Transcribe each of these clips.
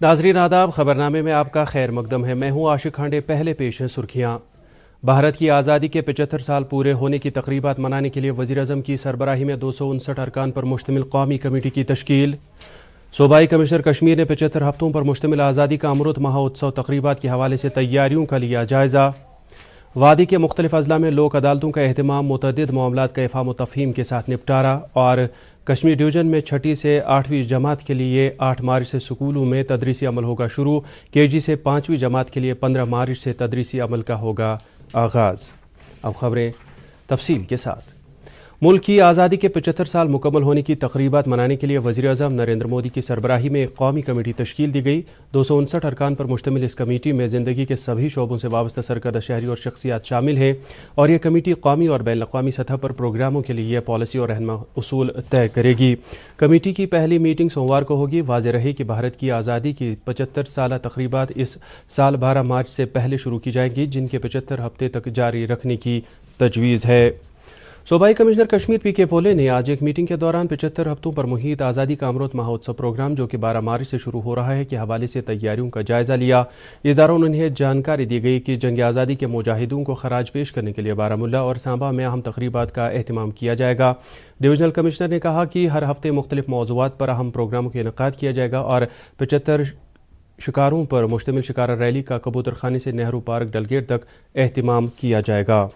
नाजरीन आदाब, खबरनामे में आपका खैर मकदम है। मैं हूँ आशिक खांडे। पहले पेश हैं सुर्खियाँ। भारत की आज़ादी के 75 साल पूरे होने की तकरीबात मनाने के लिए वज़ीर-ए-आज़म की सरबराही में 259 अरकान पर मुश्तमिल कौमी कमेटी की तश्कील। सूबाई कमिश्नर कश्मीर ने 75 हफ्तों पर मुश्तमिल आज़ादी का अमृत महोत्सव तकरीबात के हवाले से तैयारियों का लिया जायज़ा। वादी के मुख्तलिफ अजला में लोक अदालतों का अहतमाम, मुतअद्दिद मामलात का इफ़हाम व तफ़हीम के साथ निपटारा। और कश्मीर डिवीज़न में 6ठी से 8वीं जमात के लिए 8 मार्च से स्कूलों में तदरीसी अमल होगा शुरू। KG से 5वीं जमात के लिए 15 मार्च से तदरीसी अमल का होगा आगाज़। अब खबरें तफसील के साथ। मुल्क की आज़ादी के 75 साल मुकम्मल होने की तकरीबात मनाने के लिए वज़ीर-ए-आज़म नरेंद्र मोदी की सरबराही में एक कौमी कमेटी तश्कील दी गई। 259 अरकान पर मुश्तमिल इस कमेटी में ज़िंदगी के सभी शोबों से वाबस्ता सरकर्दा शहरी और शख्सियात शामिल हैं और यह कमेटी कौमी और बैन अक़वामी सतह पर प्रोग्रामों के लिए पॉलिसी और रहनुमा उसूल तय करेगी। कमेटी की पहली मीटिंग सोमवार को होगी। वाज़ेह रहे कि भारत की आज़ादी की 75 साला तकरीबात इस साल 12 मार्च से पहले शुरू की जाएंगी, जिनके 75 हफ्ते तक जारी रखने की तजवीज़ है। सूबाई कमिश्नर कश्मीर PK पोले ने आज एक मीटिंग के दौरान 75 हफ्तों पर मुहित आज़ादी का अमृत महोत्सव प्रोग्राम, जो कि 12 मार्च से शुरू हो रहा है, के हवाले से तैयारियों का जायज़ा लिया। इस दौरान उन्हें जानकारी दी गई कि जंग आज़ादी के मुजाहिदों को खराज पेश करने के लिए बारामुल्ला और सांबा में अहम तकरीबात का एहतमाम किया जाएगा। डिवीजनल कमिश्नर ने कहा कि हर हफ्ते मुख्तलिफ मौज़ूआत पर अहम प्रोग्रामों का इनेकाद किया जाएगा और 75 शिकारों पर मुश्तमिल शिकारा रैली का कबूतर खाने से नेहरू पार्क डलगेट तक एहतमाम किया जाएगा।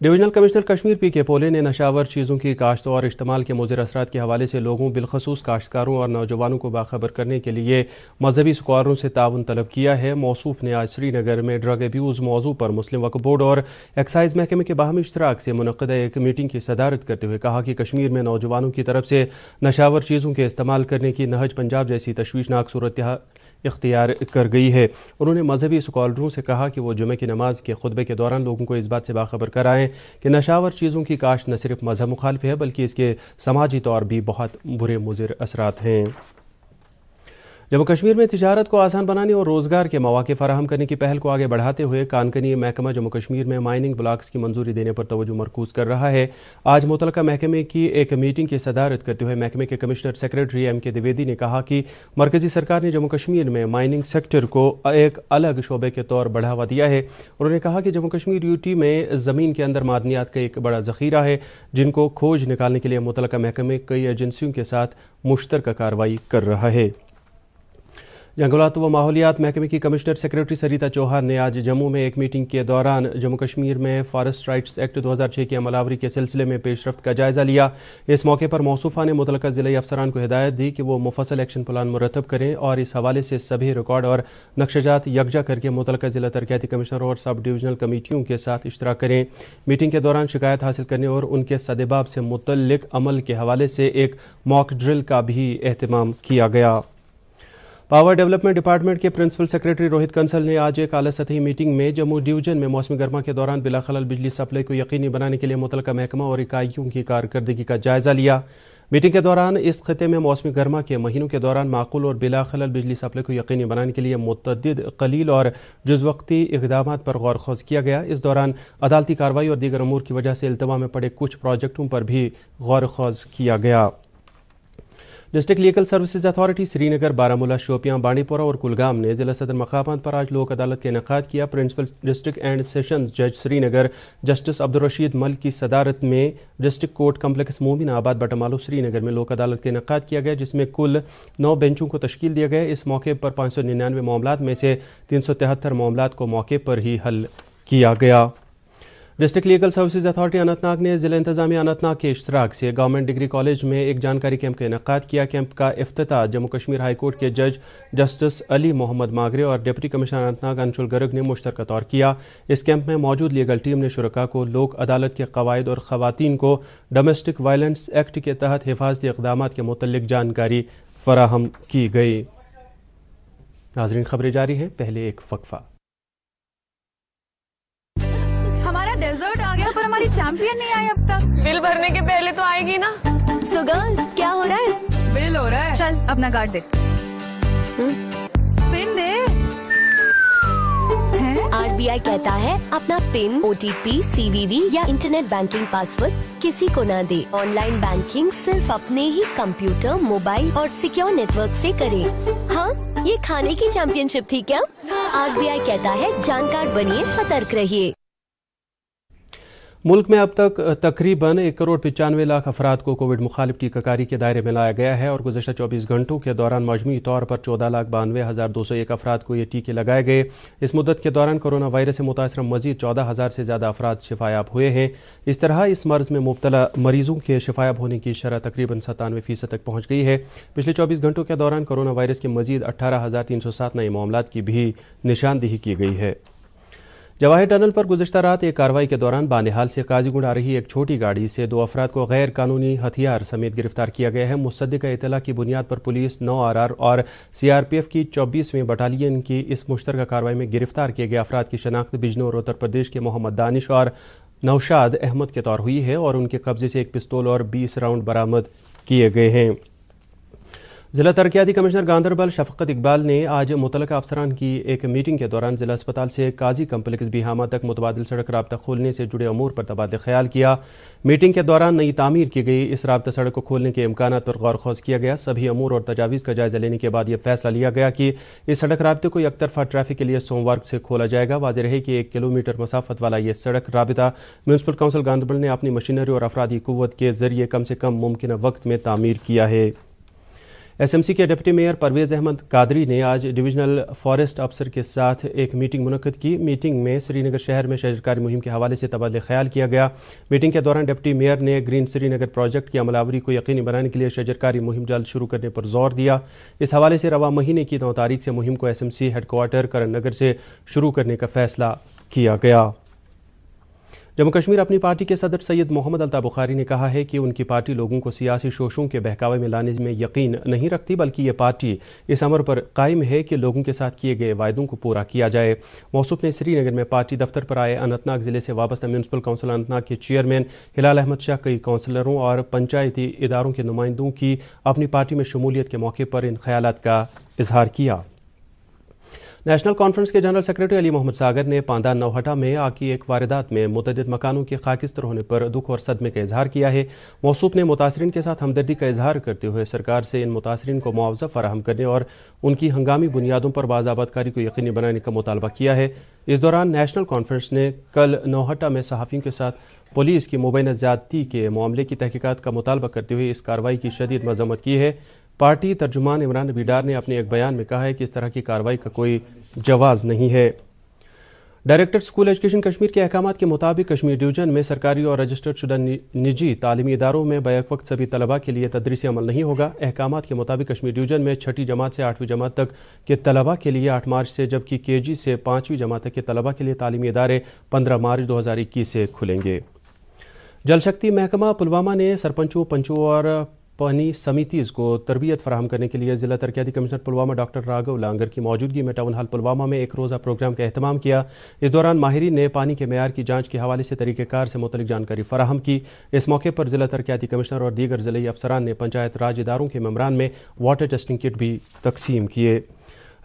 डिवीजनल कमिश्नर कश्मीर PK पोले ने नशावर चीज़ों की काश्त और इस्तेमाल के मुज़िर असरात के हवाले से लोगों, बिलखसूस काश्तकारों और नौजवानों को बाखबर करने के लिए मजहबी स्कॉलरों से ताउन तलब किया है। मौसूफ ने आज श्रीनगर में ड्रग एब्यूज़ मौजू पर मुस्लिम वक्फ बोर्ड और एक्साइज महकमे के बाहमी इश्तराक से मुनक़दा एक मीटिंग की सदारत करते हुए कहा कि कश्मीर में नौजवानों की तरफ से नशावर चीज़ों के इस्तेमाल करने की नहज पंजाब जैसी तशवीशनाक सूरत इख्तियार कर गई है। उन्होंने मजहबी स्कॉलरों से कहा कि वो जुमे की नमाज के खुतबे के दौरान लोगों को इस बात से बाखबर कराएं कि नशावर चीज़ों की काश्त न सिर्फ मजहब मुखालिफ है, बल्कि इसके समाजी तौर भी बहुत बुरे मुज़िर असरात हैं। जम्मू कश्मीर में तिजारत को आसान बनाने और रोज़गार के मौके फराहम करने की पहल को आगे बढ़ाते हुए कानकनी महकमा जम्मू कश्मीर में माइनिंग ब्लॉक्स की मंजूरी देने पर तवज्जो मरकूज़ कर रहा है। आज मुतलका महकमे की एक मीटिंग की सदारत करते हुए महकमे के कमिश्नर सेक्रेटरी MK द्विवेदी ने कहा कि मरकज़ी सरकार ने जम्मू कश्मीर में माइनिंग सेक्टर को एक अलग शोबे के तौर बढ़ावा दिया है। उन्होंने कहा कि जम्मू कश्मीर UT में ज़मीन के अंदर मादनियात का एक बड़ा ज़ख़ीरा है, जिनको खोज निकालने के लिए मुतलका महकमे कई एजेंसियों के साथ मुश्तरका कार्रवाई कर रहा है। जंगलात व माहौलियात महकमे की कमिश्नर सेक्रेटरी सरिता चौहान ने आज जम्मू में एक मीटिंग के दौरान जम्मू कश्मीर में फॉरेस्ट राइट्स एक्ट 2006 की अमलावरी के सिलसिले में पेशरफ्त का जायज़ा लिया। इस मौके पर मौसूफा ने मुतलका ज़िला अफसरान को हिदायत दी कि वो मुफस्सल एक्शन प्लान मुरतब करें और इस हवाले से सभी रिकॉर्ड और नक्शजात यकजा करके मुतलका ज़िला तरक्याती कमिश्नर और सब डिविजनल कमेटियों के साथ इश्तराक करें। मीटिंग के दौरान शिकायत हासिल करने और उनके सदेबाब से मुतल्लिक अमल के हवाले से एक मॉक ड्रिल का भी एहतमाम किया गया। पावर डेवलपमेंट डिपार्टमेंट के प्रिंसिपल सेक्रेटरी रोहित कंसल ने आज एक आला सतही मीटिंग में जम्मू डिवीजन में मौसमी गर्मा के दौरान बिला खलल बिजली सप्लाई को यकीनी बनाने के लिए मुतलका महकमा और इकाइयों की कारकर्दगी का जायज़ा लिया। मीटिंग के दौरान इस खिते में मौसमी गर्मा के महीनों के दौरान माकूल और बिला खलल बिजली सप्लाई को यकीनी बनाने के लिए मुतअद्दिद कलील और जुज़वक्ती इक़दामात पर गौर ख़ौज़ किया गया। इस दौरान अदालती कार्रवाई और दीगर अमूर की वजह से इल्तवा में पड़े कुछ प्रोजेक्टों पर भी गौर ख़ौज़ किया गया। District legal services authority Srinagar, Baramulla, Shopian, Bandipora और कुलगाम ने जिला सदर मकामात पर आज लोक अदालत का इनेकाद किया। प्रिंसिपल डिस्ट्रिक्ट एंड सेशंस जज श्रीनगर जस्टिस अब्दुल रशीद मलिक की सदारत में district court complex Mominabad Batmaloo Srinagar में लोक अदालत का इनेकाद किया गया, जिसमें कुल 9 बेंचों को तश्कील दिया गया। इस मौके पर 599 मामलात में से 373 मामलात को मौके पर ही हल किया गया। District legal services authority Anantnag ने जिला इंतजामिया अनंतनाग के इश्तराक से गवर्नमेंट डिग्री कॉलेज में एक जानकारी कैंप का इनेकाद किया। कैंप का इफ्तिताह जम्मू कश्मीर हाई कोर्ट के जज जस्टिस अली मोहम्मद मागरे और डिप्टी कमिश्नर अनंतनाग अंशुल गर्ग ने मुश्तरका तौर किया। इस कैंप में मौजूद लीगल टीम ने शुरका को लोक अदालत के कवायद और खवातीन को डोमेस्टिक वायलेंस एक्ट के तहत हिफाजती इक़दामात के मुतल्लिक जानकारी फराहम की गई। नाज़रीन, खबरें जारी हैं, पहले एक वक्फा। डेजर्ट आ गया पर हमारी चैंपियन नहीं आई अब तक। बिल भरने के पहले तो आएगी ना। सो गर्ल्स, क्या हो रहा है? बिल हो रहा है। चल अपना कार्ड दे। पिन दे। RBI कहता है अपना पिन, OTP, CVV या इंटरनेट बैंकिंग पासवर्ड किसी को ना दे। ऑनलाइन बैंकिंग सिर्फ अपने ही कंप्यूटर, मोबाइल और सिक्योर नेटवर्क से करें। हाँ, ये खाने की चैंपियनशिप थी क्या? RBI कहता है जानकार बनिए, सतर्क रहिए। मुल्क में अब तक तकरीबन 1,95,00,000 अफराद को कोविड मुखालिफ टीकाकारी के दायरे में लाया गया है और गुज़श्ता 24 घंटों के दौरान मजमूई तौर पर 14,92,201 अफराद को ये टीके लगाए गए। इस मुद्दत के दौरान कोरोना वायरस से मुतासर मजीद 14,000 से ज़्यादा अफराद शिफायाब हुए हैं। इस तरह इस मर्ज़ में मुब्तला मरीजों के शिफायाब होने की शरह तकरीबन 97% तक पहुँच गई है। पिछले 24 घंटों के दौरान कोरोना वायरस के मजीद 18,307 नए मामलात की भी निशानदेही की गई है। जवाहिर टनल पर गुज़श्ता रात एक कार्रवाई के दौरान बानिहाल से काजीगुंड आ रही एक छोटी गाड़ी से 2 अफराद को गैर कानूनी हथियार समेत गिरफ्तार किया गया है। मुसद्दिक़ा इत्तला की बुनियाद पर पुलिस 9 RR और CRPF की 24वीं बटालियन की इस मुश्तरका कार्रवाई में गिरफ्तार किए गए अफराद की शनाख्त बिजनौर उत्तर प्रदेश के मोहम्मद दानिश और नौशाद अहमद के तौर हुई है और उनके कब्जे से एक पिस्तौल और 20 राउंड बरामद किए गए हैं। ज़िला तरक्याती कमिश्नर गांदरबल शफकत इकबाल ने आज मुतलका अफसरान की एक मीटिंग के दौरान ज़िला अस्पताल से काजी कम्प्लेक्स बिहामा तक मुतबादिल सड़क राब्ता खोलने से जुड़े अमूर पर तबादला ख्याल किया। मीटिंग के दौरान नई तामीर की गई इस राब्ता सड़क को खोलने के इम्कानात पर गौर खौज किया गया। सभी अमूर और तजावीज़ का जायज़ा लेने के बाद यह फैसला लिया गया कि इस सड़क राब्ते को एक तरफा ट्रैफिक के लिए सोमवार से खोला जाएगा। वाज़ेह रहे कि 1 किलोमीटर मसाफत वाला यह सड़क राब्ता म्यूनसिपल काउंसिल गांदरबल ने अपनी मशीनरी और अफरादी कुव्वत के ज़रिए कम से कम मुमकिन वक्त में तामीर किया है। SMC के डिप्टी मेयर परवेज़ अहमद कादरी ने आज डिविजनल फॉरेस्ट अफसर के साथ एक मीटिंग मुनक्किद की। मीटिंग में श्रीनगर शहर में शजरकारी मुहिम के हवाले से तबादला ख्याल किया गया। मीटिंग के दौरान डिप्टी मेयर ने ग्रीन श्रीनगर प्रोजेक्ट की अमलावरी को यकीनी बनाने के लिए शजरकारी मुहिम जल्द शुरू करने पर जोर दिया। इस हवाले से रवा महीने की 9 तारीख से मुहिम को SMC हेडक्वार्टर करण नगर से शुरू करने का फैसला किया गया। जम्मू कश्मीर अपनी पार्टी के सदर सैयद मोहम्मद अल्ताफ़ बुखारी ने कहा है कि उनकी पार्टी लोगों को सियासी शोशों के बहकावे में लाने में यकीन नहीं रखती, बल्कि ये पार्टी इस अमर पर कायम है कि लोगों के साथ किए गए वायदों को पूरा किया जाए। मौसूफ ने श्रीनगर में पार्टी दफ्तर पर आए अनंतनाग ज़िले से वाबस्ता म्यूनसिपल काउंसिल अनंतनाग के चेयरमैन हिलाल अहमद शाह, कई काउंसलरों और पंचायती इदारों के नुमाइंदों की अपनी पार्टी में शमूलियत के मौके पर इन ख्यालात का इजहार किया। नेशनल कॉन्फ्रेंस के जनरल सेक्रेटरी अली मोहम्मद सागर ने पांदा नौहटा में आग की एक वारदात में मुतअद्दिद मकानों के खाकिस्तर होने पर दुख और सदमे का इजहार किया है। मौसूफ ने मुतासरीन के साथ हमदर्दी का इजहार करते हुए सरकार से इन मुतासरीन को मुआवजा फराहम करने और उनकी हंगामी बुनियादों पर बाज़ाबतकारी को यकीनी बनाने का मुतालबा किया है। इस दौरान नेशनल कॉन्फ्रेंस ने कल नौहटा में सहाफ़ियों के साथ पुलिस की मुबैना ज़्यादती के मामले की तहकीकात का मुतालबा करते हुए इस कार्रवाई की शदीद मज़म्मत की है। पार्टी तर्जुमान इमरान बिडार ने अपने एक बयान में कहा है कि इस तरह की कार्रवाई का कोई जवाज़ नहीं है। डायरेक्टर स्कूल एजुकेशन कश्मीर के अहकामात के मुताबिक कश्मीर डिवीजन में सरकारी और रजिस्टर्ड शुदा निजी तालीमी इदारों में बैक वक्त सभी तलबा के लिए तदरीसी अमल नहीं होगा। अहकामात के मुताबिक कश्मीर डिवीजन में 6ठी जमात से 8वीं जमात तक के तलबा के लिए 8 मार्च से, जबकि KG से 5वीं जमात तक के तलबा के लिए तालीमी इदारे 15 मार्च 2021 से खुलेंगे। जल शक्ति महकमा पुलवामा ने सरपंचों, पंचों और पानी समितिज़ को तरबियत फराहम करने के लिए ज़िला तरक्याती कमिश्नर पुलवामा डॉक्टर राघव लांगर की मौजूदगी में टाउन हाल पुलवामा में एक रोज़ा प्रोग्राम का एहतमाम किया। इस दौरान माहिरीन ने पानी के मेयार की जांच के हवाले से तरीक़ेकार से मुतल्लिक़ जानकारी फराहम की। इस मौके पर ज़िला तरक्याती कमिश्नर और दीगर ज़िले अफसरान ने पंचायत राज इदारों के मेम्बरान में वाटर टेस्टिंग किट भी तकसीम किए।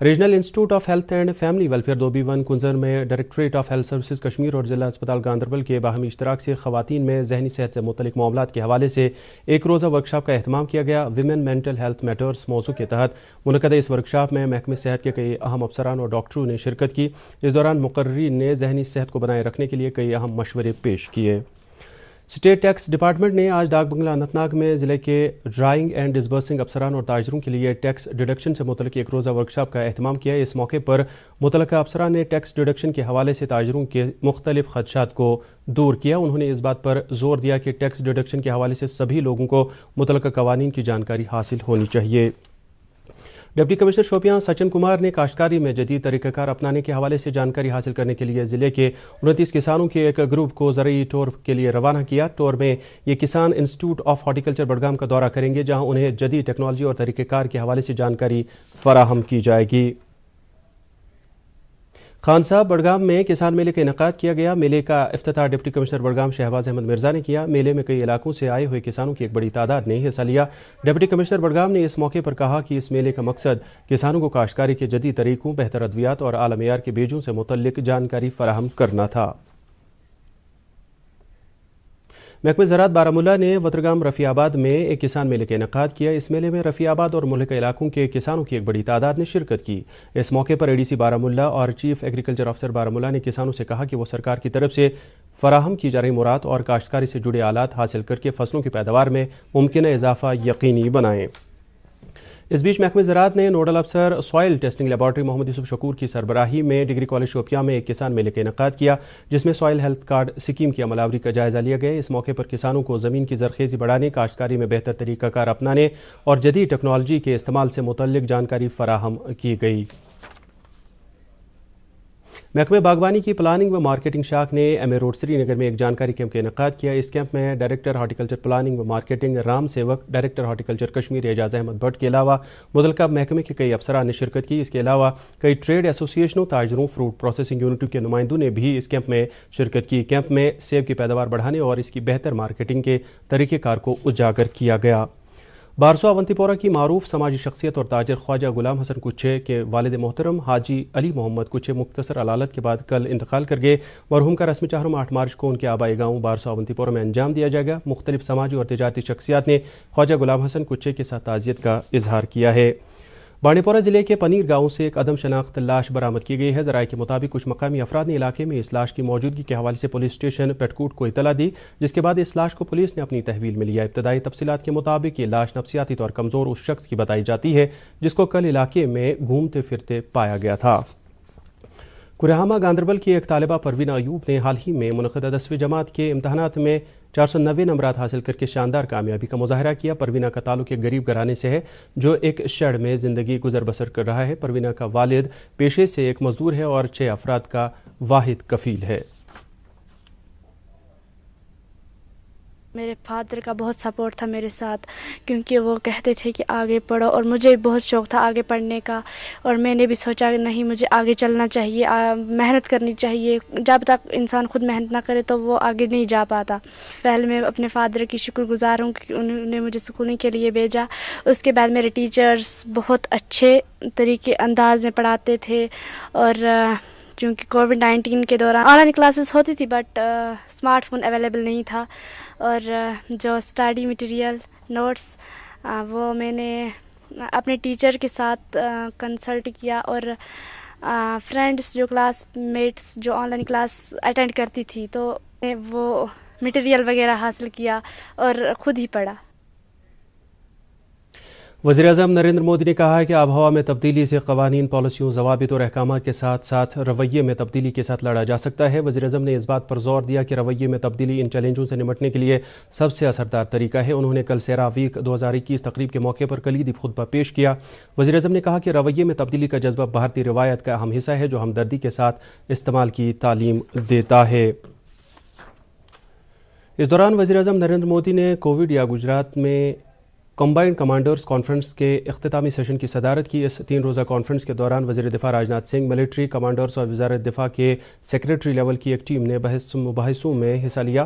Regional institute of health and family welfare 2B1 कुंजर में directorate of health services Kashmir और ज़िला अस्पताल गांदरबल के बाहमी इश्तराक से ख़वातीन में ज़हनी सेहत से मुतल्लिक़ मामलात के हवाले से एक रोज़ा वर्कशॉप का एहतमाम किया गया। विमेन मेंटल हेल्थ मैटर्स मौजू के तहत मुनक़दा इस वर्कशॉप में महकमे सेहत के कई अहम अफसरान और डॉक्टरों ने शिरकत की। इस दौरान मुक़र्रीन ने ज़हनी सेहत को बनाए रखने के लिए कई अहम मशवरे पेश किए। स्टेट टैक्स डिपार्टमेंट ने आज डाक बंगला अनंतनाग में ज़िले के ड्राइंग एंड डिसबर्सिंग अफसरान और ताजरों के लिए टैक्स डिडक्शन से मुतल्लिक़ एक रोज़ा वर्कशॉप का एहतमाम किया। इस मौके पर मुतल्लिक़ा अफसरान ने टैक्स डिडक्शन के हवाले से ताजरों के मुख्तलिफ खदशात को दूर किया। उन्होंने इस बात पर जोर दिया कि टैक्स डिडक्शन के हवाले से सभी लोगों को मुतल्लिक़ा कवानीन की जानकारी हासिल होनी चाहिए। डिप्टी कमिश्नर शोपियां सचिन कुमार ने काश्तकारी में जदीद तरीक़ाकार अपनाने के हवाले से जानकारी हासिल करने के लिए ज़िले के 29 किसानों के एक ग्रुप को ज़रूरी टूर के लिए रवाना किया। टूर में ये किसान इंस्टीट्यूट ऑफ हॉर्टिकल्चर बडगाम का दौरा करेंगे, जहां उन्हें जदीद टेक्नोलॉजी और तरीक़ेकार के हवाले से जानकारी फराहम की जाएगी। खान साहब बडगाम में किसान मेले का इनेकाद किया गया। मेले का इफ्तिताह डिप्टी कमिश्नर बडगाम शहबाज अहमद मिर्जा ने किया। मेले में कई इलाकों से आए हुए किसानों की एक बड़ी तादाद ने हिस्सा लिया। डिप्टी कमिश्नर बडगाम ने इस मौके पर कहा कि इस मेले का मकसद किसानों को काश्तकारी के जदीद तरीकों, बेहतर अद्वियात और आला मेयार के बीजों से मुतल्लिक जानकारी फराहम करना था। محکمہ زراعت بارہمولہ نے وترگام رفیع آباد میں ایک کسان میلے کا انعقاد کیا۔ اس میلے میں رفیع آباد اور ملحقہ علاقوں کے کسانوں کی ایک بڑی تعداد نے شرکت کی۔ اس موقع پر ADC بارہمولہ اور چیف ایگریکلچر افسر بارہمولہ نے کسانوں سے کہا کہ وہ سرکار کی طرف سے فراہم کی جا رہی مراعات اور کاشتکاری سے جڑے آلات حاصل کر کے فصلوں کی پیداوار میں ممکنہ اضافہ یقینی بنائیں۔ اس بیچ محکمہ زراعت نے نوڈل افسر سوائل ٹیسٹنگ لیبارٹری محمد یوسف شکور کی سربراہی میں ڈگری کالج شوپیاں میں ایک کسان میلے کا انعقاد کیا، جس میں سوائل ہیلتھ کارڈ اسکیم کی عمل آوری کا جائزہ لیا گیا۔ اس موقع پر کسانوں کو زمین کی زرخیزی بڑھانے، کاشتکاری میں بہتر طریقہ کار اپنانے اور جدید ٹیکنالوجی کے استعمال سے متعلق جانکاری فراہم کی گئی۔ محکمہ باغبانی کی پلاننگ و مارکیٹنگ شاخ نے MA روڈ سری نگر میں ایک جانکاری کیمپ کا انعقاد کیا۔ اس کیمپ میں ڈائریکٹر ہارٹیکلچر پلاننگ و marketing Ram Sewak, director horticulture Kashmir Aijaz Ahmad Bhat کے علاوہ متعلقہ محکمے کے کئی افسران نے شرکت کی۔ اس کے علاوہ کئی ٹریڈ ایسوسی ایشنوں، تاجروں، فروٹ پروسیسنگ یونٹوں کے نمائندوں نے بھی اس کیمپ میں شرکت کی۔ کیمپ میں سیب کی پیداوار بڑھانے اور اس کی بہتر مارکیٹنگ کے طریقہ کار کو اجاگر کیا گیا۔ بارسو اونتی پورہ کی معروف سماجی شخصیت اور تاجر خواجہ غلام حسن کچھے کے والد محترم حاجی علی محمد کچھے مختصر علالت کے بعد کل انتقال کر گئے۔ مرحوم کا رسمی چہرم 8 مارچ کو ان کے آبائی گاؤں بارسو اونتی پورہ میں انجام دیا جائے گا۔ مختلف سماجی اور تجارتی شخصیات نے خواجہ غلام حسن کچھے کے ساتھ تعزیت کا اظہار کیا ہے۔ بانڈی پورہ ضلع کے پنیر گاؤں سے ایک عدم شناخت لاش برآمد کی گئی ہے۔ ذرائع کے مطابق کچھ مقامی افراد نے علاقے میں اس لاش کی موجودگی کے حوالے سے پولیس اسٹیشن پیٹکوٹ کو اطلاع دی، جس کے بعد اس لاش کو پولیس نے اپنی تحویل میں لیا۔ ابتدائی تفصیلات کے مطابق یہ لاش نفسیاتی طور کمزور اس شخص کی بتائی جاتی ہے جس کو کل علاقے میں گھومتے پھرتے پایا گیا تھا۔ کوریہامہ گاندربل کی ایک طالبہ پروینہ ایوب نے حال ہی میں منعقدہ 10ویں جماعت کے امتحانات میں 490 نمرات حاصل کر کے شاندار کامیابی کا مظاہرہ کیا۔ پروینہ کا تعلق ایک غریب گھرانے سے ہے جو ایک شیڈ میں زندگی گزر بسر کر رہا ہے۔ پروینہ کا والد پیشے سے ایک مزدور ہے اور 6 افراد کا واحد کفیل ہے۔ میرے فادر کا بہت سپورٹ تھا میرے ساتھ، کیونکہ وہ کہتے تھے کہ آگے پڑھو، اور مجھے بہت شوق تھا آگے پڑھنے کا، اور میں نے بھی سوچا کہ نہیں، مجھے آگے چلنا چاہیے، محنت کرنی چاہیے۔ جب تک انسان خود محنت نہ کرے تو وہ آگے نہیں جا پاتا۔ پہلے میں اپنے فادر کی شکر گزار ہوں کہ انہوں نے مجھے اسکولنگ کے لیے بھیجا۔ اس کے بعد میرے ٹیچرز بہت اچھے طریقے انداز میں پڑھاتے تھے، اور چونکہ کووڈ-19 کے دوران آن لائن کلاسز ہوتی تھی بٹ اسمارٹ فون اویلیبل نہیں تھا، اور جو اسٹڈی مٹیریل نوٹس وہ میں نے اپنے ٹیچر کے ساتھ کنسلٹ کیا، اور فرینڈس جو کلاس میٹس جو آن لائن کلاس اٹینڈ کرتی تھی تو وہ مٹیریل وغیرہ حاصل کیا اور خود ہی پڑھا۔ وزیراعظم نریندر مودی نے کہا ہے کہ آب و ہوا میں تبدیلی سے قوانین، پالیسیوں، ضوابط اور احکامات کے ساتھ ساتھ رویے میں تبدیلی کے ساتھ لڑا جا سکتا ہے۔ وزیراعظم نے اس بات پر زور دیا کہ رویے میں تبدیلی ان چیلنجوں سے نمٹنے کے لیے سب سے اثردار طریقہ ہے۔ انہوں نے کل سیرا ویک 2021 تقریب کے موقع پر کلیدی خطبہ پیش کیا۔ وزیراعظم نے کہا کہ رویے میں تبدیلی کا جذبہ بھارتی روایت کا اہم حصہ ہے جو ہمدردی کے ساتھ استعمال کی تعلیم دیتا ہے۔ اس دوران وزیراعظم نریندر مودی نے کووڈ یا گجرات میں کمبائنڈ کمانڈرز کانفرنس کے اختتامی سیشن کی صدارت کی۔ اس 3 روزہ کانفرنس کے دوران وزیر دفاع راجناتھ سنگھ، ملٹری کمانڈرز اور وزارت دفاع کے سیکریٹری لیول کی ایک ٹیم نے مباحثوں میں حصہ لیا۔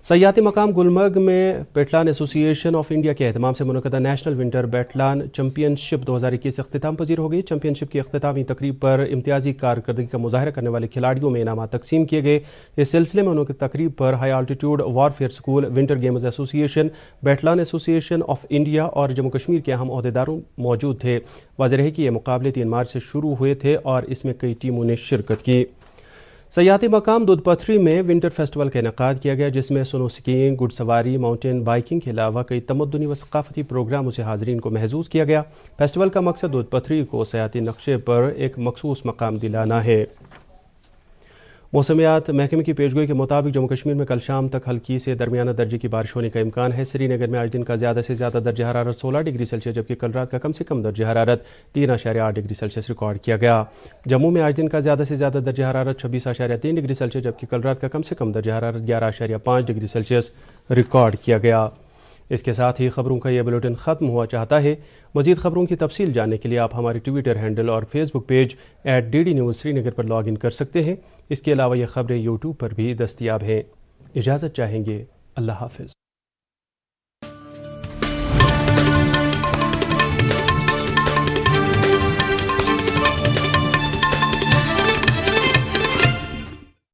سیاحتی مقام گلمرگ میں بیٹلان ایسوسی ایشن آف انڈیا کے اہتمام سے منعقدہ نیشنل ونٹر بیٹلان چیمپئن شپ 2021 اختتام پذیر ہو گئی۔ چیمپئن شپ کی اختتامی تقریب پر امتیازی کارکردگی کا مظاہرہ کرنے والے کھلاڑیوں میں انعامات تقسیم کیے گئے۔ اس سلسلے میں منعقدہ تقریب پر high altitude warfare school, winter games association, بیٹلان ایسوسی ایشن آف انڈیا اور جموں کشمیر کے اہم عہدیدار موجود تھے۔ واضح رہے کہ یہ مقابلے 3 مارچ سے شروع ہوئے تھے اور اس میں کئی ٹیموں نے شرکت کی۔ سیاحتی مقام دودھ پتھری میں ونٹر فیسٹیول کا انعقاد کیا گیا، جس میں سنو اسکیئنگ، گھڑ سواری، ماؤنٹین بائیکنگ کے علاوہ کئی تمدنی و ثقافتی پروگراموں سے حاضرین کو محظوظ کیا گیا۔ فیسٹیول کا مقصد دودھ پتھری کو سیاحتی نقشے پر ایک مخصوص مقام دلانا ہے۔ موسمیات محکمے کی پیشگوئی کے مطابق جموں کشمیر میں کل شام تک ہلکی سے درمیانہ درجے کی بارش ہونے کا امکان ہے۔ سری نگر میں آج دن کا زیادہ سے زیادہ درجہ حرارت 16 ڈگری سیلسیس جبکہ کل رات کا کم سے کم درجہ حرارت 3.8 ڈگری سیلسیس ریکارڈ کیا گیا۔ جموں میں آج دن کا زیادہ سے زیادہ درجہ حرارت 26.3 ڈگری سیلسیس جبکہ کل رات کا کم سے کم درجہ حرارت 11.5 ڈگری سیلسیس ریکارڈ کیا گیا۔ اس کے ساتھ ہی خبروں کا یہ بلیٹن ختم ہوا چاہتا ہے۔ مزید خبروں کی تفصیل جاننے کے لیے آپ ہمارے ٹویٹر ہینڈل اور Facebook page @DD News Srinagar پر لاگ ان کر سکتے ہیں۔ اس کے علاوہ یہ خبریں یوٹیوب پر بھی دستیاب ہیں۔ اجازت چاہیں گے، اللہ حافظ۔